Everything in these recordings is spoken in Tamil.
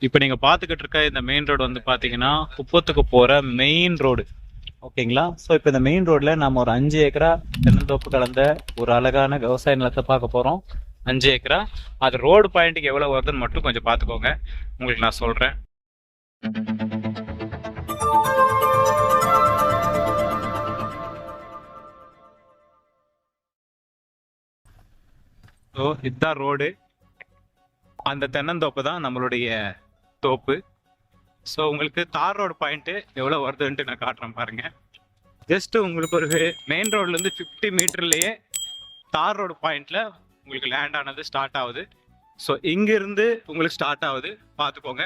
இப்போ நீங்கள் பார்த்துக்கிட்டு இருக்க இந்த மெயின் ரோடு வந்து பார்த்தீங்கன்னா குப்பத்துக்கு போகிற மெயின் ரோடு. ஓகேங்களா? ஸோ இப்போ இந்த மெயின் ரோட்டில் நம்ம ஒரு 5 ஏக்கரா தென்னந்தோப்பு கலந்த ஒரு அழகான விவசாய நிலத்தை பார்க்க போகிறோம். 5 ஏக்கரா. அது ரோடு பாயிண்ட்டுக்கு எவ்வளோ வருதுன்னு மட்டும் கொஞ்சம் பார்த்துக்கோங்க, உங்களுக்கு நான் சொல்கிறேன். ஸோ இதுதான் ரோடு. அந்த தென்னந்தோப்பு தான் நம்மளுடைய தோப்பு. ஸோ உங்களுக்கு தார் ரோடு பாயிண்ட்டு எவ்வளோ வருதுன்ட்டு நான் காட்டுறேன் பாருங்க. ஜஸ்ட் உங்களுக்கு ஒரு மெயின் ரோட்லேருந்து 50 மீட்டர்லேயே தார் ரோடு பாயிண்ட்ல உங்களுக்கு லேண்ட் ஆனது ஸ்டார்ட் ஆகுது. ஸோ இங்கிருந்து உங்களுக்கு ஸ்டார்ட் ஆகுது, பார்த்துக்கோங்க.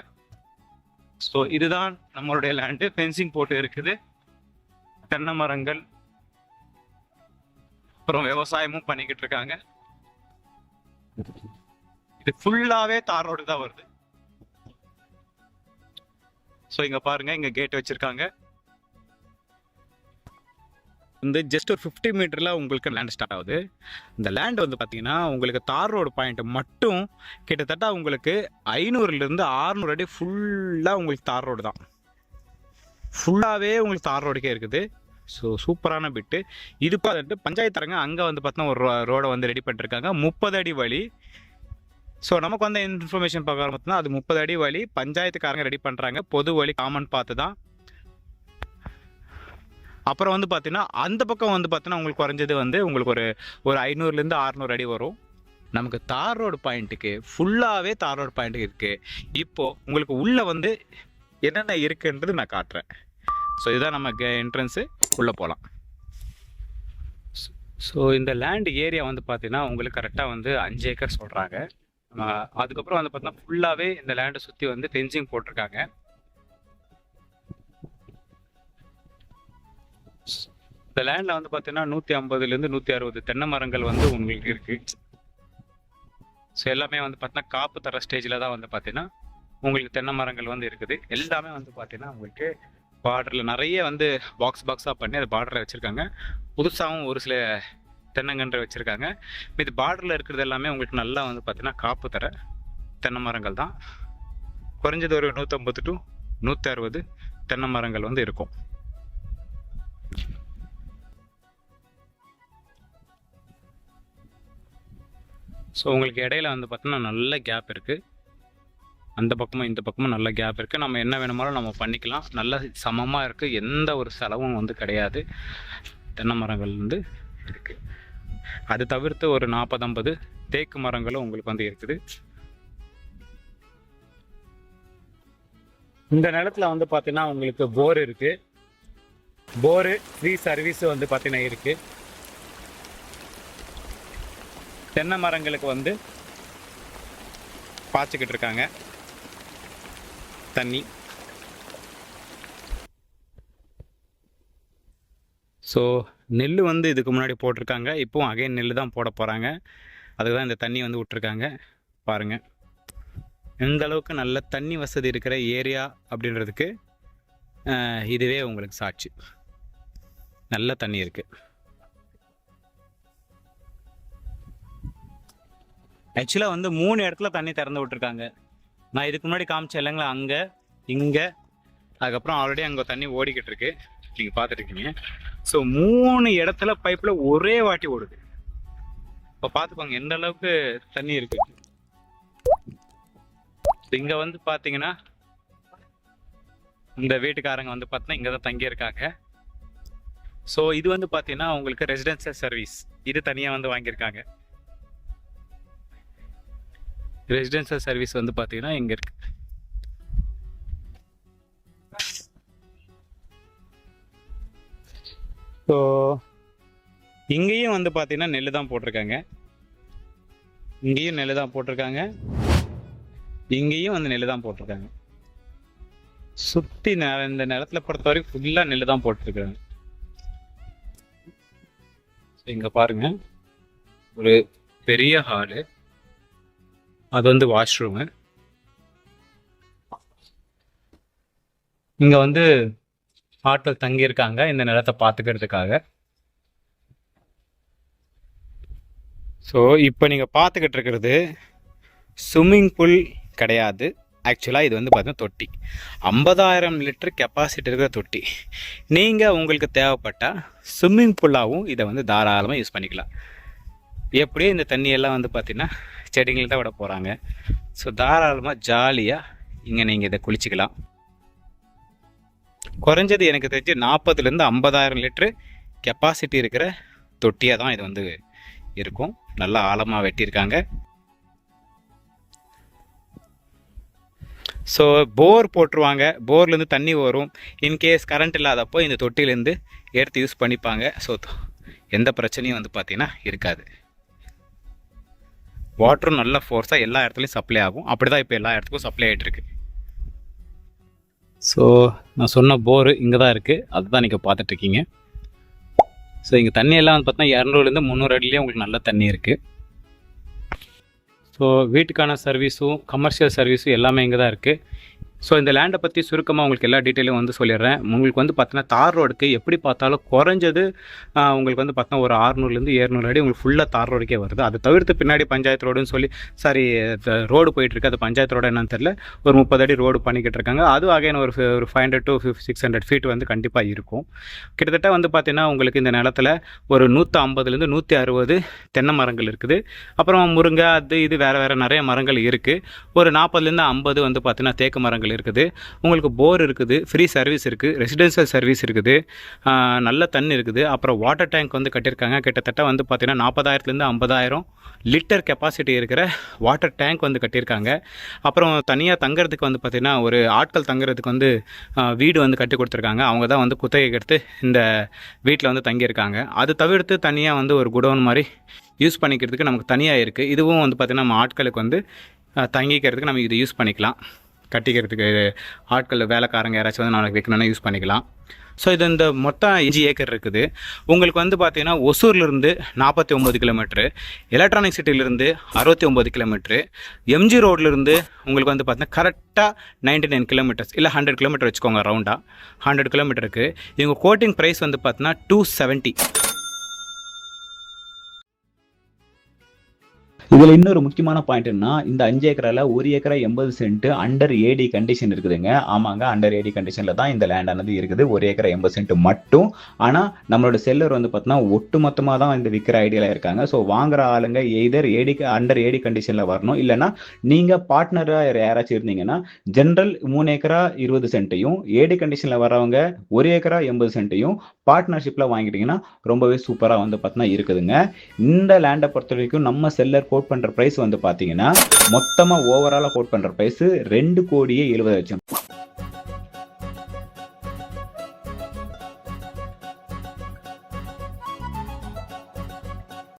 ஸோ இதுதான் நம்மளுடைய லேண்டு. ஃபென்சிங் போட்டு இருக்குது, தென்னை மரங்கள், அப்புறம் விவசாயமும் பண்ணிக்கிட்டு இருக்காங்க. இது ஃபுல்லாவே தார் ரோடு தான் வருது. ஸோ இங்க பாருங்க, இங்க கேட் வச்சிருக்காங்க. வந்து ஜஸ்ட் ஒரு 50 மீட்டர்ல உங்களுக்கு லேண்ட் ஸ்டார்ட் ஆகுது. இந்த லேண்ட் வந்து பார்த்தீங்கன்னா உங்களுக்கு தார் ரோடு பாயிண்ட் மட்டும் கிட்டத்தட்ட உங்களுக்கு 500லேருந்து 600 அடி ஃபுல்லாக உங்களுக்கு தார் ரோடு தான். ஃபுல்லாகவே உங்களுக்கு தார் ரோடுக்கே இருக்குது. ஸோ சூப்பரான பிட்டு. இது பார்த்துட்டு பஞ்சாயத்தாரங்க அங்கே வந்து பார்த்தீங்கன்னா ஒரு ரோடை வந்து ரெடி பண்ணிருக்காங்க, 30 அடி வழி. ஸோ நமக்கு வந்து இன்ஃபர்மேஷன் பார்க்குற பார்த்தீங்கன்னா அது 30 அடி வழி பஞ்சாயத்துக்காரங்க ரெடி பண்ணுறாங்க. பொது வழி காமன் பார்த்து தான். அப்புறம் வந்து பார்த்தீங்கன்னா அந்த பக்கம் வந்து பார்த்தீங்கன்னா உங்களுக்கு குறைஞ்சது வந்து உங்களுக்கு ஒரு 500லேருந்து 600 அடி வரும். நமக்கு தார் ரோடு பாயிண்ட்டுக்கு ஃபுல்லாகவே தார் ரோடு பாயிண்ட்டுக்கு இருக்குது. இப்போது உங்களுக்கு உள்ளே வந்து என்னென்ன இருக்குன்றது நான் காட்டுறேன். ஸோ இதுதான் நம்ம என்ட்ரன்ஸு, உள்ளே போகலாம். ஸோ இந்த லேண்ட் ஏரியா வந்து பார்த்தீங்கன்னா உங்களுக்கு கரெக்டாக வந்து 5 ஏக்கர் சொல்கிறாங்க. அதுக்கப்புறம் வந்து பார்த்தீங்கன்னா ஃபுல்லாகவே இந்த லேண்டை சுற்றி வந்து ஃபென்சிங் போட்டிருக்காங்க. இந்த லேண்டில் வந்து பார்த்தீங்கன்னா 150லேருந்து 160 தென்னை மரங்கள் வந்து உங்களுக்கு இருக்குது. ஸோ எல்லாமே வந்து பார்த்தீங்கன்னா காப்பு தர ஸ்டேஜில் தான் வந்து பார்த்தீங்கன்னா உங்களுக்கு தென்னை மரங்கள் வந்து இருக்குது. எல்லாமே வந்து பார்த்தீங்கன்னா உங்களுக்கு பார்டரில் நிறைய வந்து பாக்ஸாக பண்ணி அது பார்டரில் வச்சுருக்காங்க. புதுசாகவும் ஒரு சில தென்னங்கன்று வச்சுருக்காங்க. இது பார்டரில் இருக்கிறது எல்லாமே உங்களுக்கு நல்லா வந்து பார்த்தீங்கன்னா காப்பு தர தென்னை மரங்கள் தான். குறைஞ்சது ஒரு 150 to 160 தென்னை மரங்கள் வந்து இருக்கும். ஸோ உங்களுக்கு இடையில வந்து பார்த்தோன்னா நல்ல கேப் இருக்குது. அந்த பக்கமும் இந்த பக்கமும் நல்ல கேப் இருக்குது. நம்ம என்ன வேணுமாலும் நம்ம பண்ணிக்கலாம். நல்ல சமமாக இருக்குது, எந்த ஒரு செலவும் வந்து கிடையாது. தென்னை மரங்கள் வந்து இருக்குது. அது தவிர்த்து ஒரு 40-50 தேக்கு மரங்களும் உங்களுக்கு வந்து இருக்குது. இந்த நிலத்துல வந்து பார்த்தீங்கன்னா உங்களுக்கு போர் இருக்குது. போரு ஃப்ரீ சர்வீஸ் வந்து பார்த்தீங்கன்னா இருக்குது. தென்னை மரங்களுக்கு வந்து பாய்ச்சிக்கிட்டு இருக்காங்க தண்ணி. ஸோ நெல் வந்து இதுக்கு முன்னாடி போட்டிருக்காங்க, இப்போவும் அகைன் நெல் தான் போட போகிறாங்க. அதுக்கு தான் இந்த தண்ணி வந்து விட்டுருக்காங்க. பாருங்கள் எந்த அளவுக்கு நல்ல தண்ணி வசதி இருக்கிற ஏரியா அப்படின்றதுக்கு இதுவே உங்களுக்கு சாட்சி. நல்ல தண்ணி இருக்குது. ஆக்சுவலாக வந்து 3 இடத்துல தண்ணி திறந்து விட்டுருக்காங்க. நான் இதுக்கு முன்னாடி காமிச்சேன் இல்லைங்களா, அங்கே, இங்கே, அதுக்கப்புறம் ஆல்ரெடி அங்கே தண்ணி ஓடிக்கிட்டு இருக்கு, நீங்கள் பார்த்துருக்கீங்க. ஸோ 3 இடத்துல பைப்பில் ஒரே வாட்டி ஓடுது. இப்போ பார்த்துக்கோங்க எந்த அளவுக்கு தண்ணி இருக்கு. இங்கே வந்து பார்த்தீங்கன்னா இந்த வீட்டுக்காரங்க வந்து பார்த்தீங்கன்னா இங்கே தான் தங்கியிருக்காங்க. ஸோ இது வந்து பார்த்தீங்கன்னா உங்களுக்கு ரெசிடென்சியல் சர்வீஸ், இது தனியாக வந்து வாங்கியிருக்காங்க. ரெசிடென்சியல் சர்வீஸ் வந்து பார்த்தீங்கன்னா இங்கே இருக்கு. ஸோ இங்கேயும் வந்து பார்த்தீங்கன்னா நெல் தான் போட்டிருக்காங்க. இங்கேயும் நெல் தான் போட்டிருக்காங்க, இங்கேயும் வந்து நெல் தான் போட்டிருக்காங்க. சுற்றி இந்த நிலத்துல பொறுத்த வரைக்கும் ஃபுல்லாக நெல் தான் போட்டிருக்காங்க. இங்கே பாருங்க, ஒரு பெரிய ஹாலு, அது வந்து வாஷ்ரூமு. இங்கே வந்து ஆட்கள் தங்கியிருக்காங்க இந்த நிலத்தை பார்த்துக்கிறதுக்காக. ஸோ இப்போ நீங்கள் பார்த்துக்கிட்டு இருக்கிறது ஸ்விம்மிங் பூல் கிடையாது, ஆக்சுவலாக இது வந்து பார்த்தீங்கன்னா தொட்டி 50,000 லிட்டர் கெப்பாசிட்டி இருக்கிற தொட்டி. நீங்கள் உங்களுக்கு தேவைப்பட்டால் ஸ்விம்மிங் பூலாகவும் இதை வந்து தாராளமாக யூஸ் பண்ணிக்கலாம். எப்படியும் இந்த தண்ணியெல்லாம் வந்து பார்த்திங்கன்னா செடிகள் தான் விட போகிறாங்க. ஸோ தாராளமாக ஜாலியாக இங்கே நீங்கள் இதை குளிச்சிக்கலாம். குறைஞ்சது எனக்கு தெரிஞ்சு 40,000 to 50,000 லிட்டரு கெப்பாசிட்டி இருக்கிற தொட்டியாக தான் இது வந்து இருக்கும். நல்லா ஆழமாக வெட்டியிருக்காங்க. ஸோ போர் போட்டுருவாங்க, போர்லேருந்து தண்ணி வரும். இன்கேஸ் கரண்ட் இல்லாதப்போ இந்த தொட்டிலேருந்து எடுத்து யூஸ் பண்ணிப்பாங்க. ஸோ எந்த பிரச்சனையும் வந்து பார்த்திங்கன்னா இருக்காது. வாட்டரும் நல்ல ஃபோர்ஸாக எல்லா இடத்துலையும் சப்ளை ஆகும். அப்படி தான் இப்போ எல்லா இடத்துக்கும் சப்ளை ஆகிட்டுருக்கு. ஸோ நான் சொன்ன போரு இங்கே தான் இருக்குது, அதுதான் நீங்கள் பார்த்துட்ருக்கீங்க. ஸோ இங்கே தண்ணியெல்லாம் வந்து பார்த்தீங்கன்னா 200 to 300 அடிலேயே உங்களுக்கு நல்ல தண்ணி இருக்குது. ஸோ வீட்டுக்கான சர்வீஸும் கமர்ஷியல் சர்வீஸும் எல்லாமே இங்கே தான் இருக்குது. ஸோ இந்த லேண்டை பற்றி சுருக்கமாக உங்களுக்கு எல்லா டீட்டெயிலும் வந்து சொல்லிடுறேன். உங்களுக்கு வந்து பார்த்தீங்கன்னா தார் ரோடுக்கு எப்படி பார்த்தாலும் குறைஞ்சது உங்களுக்கு வந்து பார்த்தீங்கன்னா ஒரு 600 to 700 அடி உங்களுக்கு ஃபுல்லாக தார் ரோடுக்கே வருது. அது தவிர்த்து பின்னாடி பஞ்சாயத்து ரோடுன்னு சொல்லி ரோடு போயிட்டுருக்கு. அது பஞ்சாயத்து ரோடு என்னன்னு தெரியல, ஒரு 30 அடி ரோடு பண்ணிக்கிட்டு இருக்காங்க. அது அகைன் ஒரு 500 to 600 ஃபீட் வந்து கண்டிப்பாக இருக்கும். கிட்டத்தட்ட வந்து பார்த்தீங்கன்னா உங்களுக்கு இந்த நிலத்தில் ஒரு 150 to 160 தென்னை மரங்கள் இருக்குது. அப்புறம் முருங்கை அது இது வேறு நிறைய மரங்கள் இருக்குது. ஒரு 40 to 50 வந்து பார்த்தீங்கன்னா தேக்கு மரங்கள் இருக்குது. உங்களுக்கு போர் இருக்குது, ஃப்ரீ சர்வீஸ் இருக்குது, ரெசிடென்ஷியல் சர்வீஸ் இருக்குது, நல்ல தண்ணி இருக்குது. அப்புறம் வாட்டர் டேங்க் வந்து கட்டியிருக்காங்க. கிட்டத்தட்ட வந்து பார்த்தீங்கன்னா 40,000 to 50,000 லிட்டர் கெப்பாசிட்டி இருக்கிற வாட்டர் டேங்க் வந்து கட்டியிருக்காங்க. அப்புறம் தனியாக தங்குறதுக்கு வந்து பார்த்திங்கன்னா ஒரு ஆட்கள் தங்குறதுக்கு வந்து வீடு வந்து கட்டி கொடுத்துருக்காங்க. அவங்க தான் வந்து குத்தகைக்கு எடுத்து இந்த வீட்டில் வந்து தங்கியிருக்காங்க. அது தவிர்த்து தனியாக வந்து ஒரு குடோன் மாதிரி யூஸ் பண்ணிக்கிறதுக்கு நமக்கு தனியாக இருக்குது. இதுவும் வந்து பார்த்திங்கன்னா நம்ம ஆட்களுக்கு வந்து தங்கிக்கிறதுக்கு நம்ம இது யூஸ் பண்ணிக்கலாம். கட்டிக்கிறதுக்கு ஆட்கள் வேலைக்காரங்க யாராச்சும் வந்து நாளைக்கு வைக்கணும்னா யூஸ் பண்ணிக்கலாம். ஸோ இது இந்த மொத்தம் 5 ஏக்கர் இருக்குது. உங்களுக்கு வந்து பார்த்திங்கன்னா ஒசூர்லேருந்து 49 கிலோமீட்ரு, எலக்ட்ரானிக் சிட்டியிலேருந்து 69 கிலோமீட்ரு, எம்ஜி ரோட்லேருந்து உங்களுக்கு வந்து பார்த்தீங்கன்னா கரெக்டாக 99 கிலோமீட்டர்ஸ் இல்லை 100 கிலோமீட்டர் வச்சுக்கோங்க. ரவுண்டாக 100 கிலோமீட்டருக்கு இவங்க கோட்டிங் ப்ரைஸ் வந்து பார்த்தீங்கன்னா 270. இதில் இன்னொரு முக்கியமான பாயிண்ட் என்ன, இந்த 5 ஏக்கரால 1 ஏக்கரா 80 சென்ட் அண்டர் ஏடி கண்டிஷன் இருக்குதுங்க. ஆமாங்க, அண்டர் ஏடி கண்டிஷன்ல தான் இந்த லேண்ட் ஆனது இருக்குது. 1 ஏக்கரா 80 சென்ட் மட்டும். ஆனால் நம்மளோட செல்லர் வந்து பார்த்தீங்கன்னா ஒட்டு மொத்தமாக தான் இந்த விற்கிற ஐடியாவில் இருக்காங்க. ஸோ வாங்குற ஆளுங்க எய்தர் அண்டர் ஏடி கண்டிஷனில் வரணும், இல்லைன்னா நீங்கள் பார்ட்னராக யாராச்சும் இருந்தீங்கன்னா ஜென்ரல் 3 ஏக்கரா 20 சென்ட்டையும், ஏடி கண்டிஷனில் வரவங்க 1 ஏக்கரா 80 சென்ட்டையும் பார்ட்னர்ஷிப்பில் வாங்கிட்டீங்கன்னா ரொம்பவே சூப்பராக வந்து பார்த்தீங்கன்னா இருக்குதுங்க. இந்த லேண்டை பொறுத்த வரைக்கும் நம்ம செல்லர் கோட் பண்ற பிரைஸ் வந்து பாத்தீங்கன்னா மொத்தமா ஓவராலா கோட் பண்ற பிரைஸ் 2,70,00,000.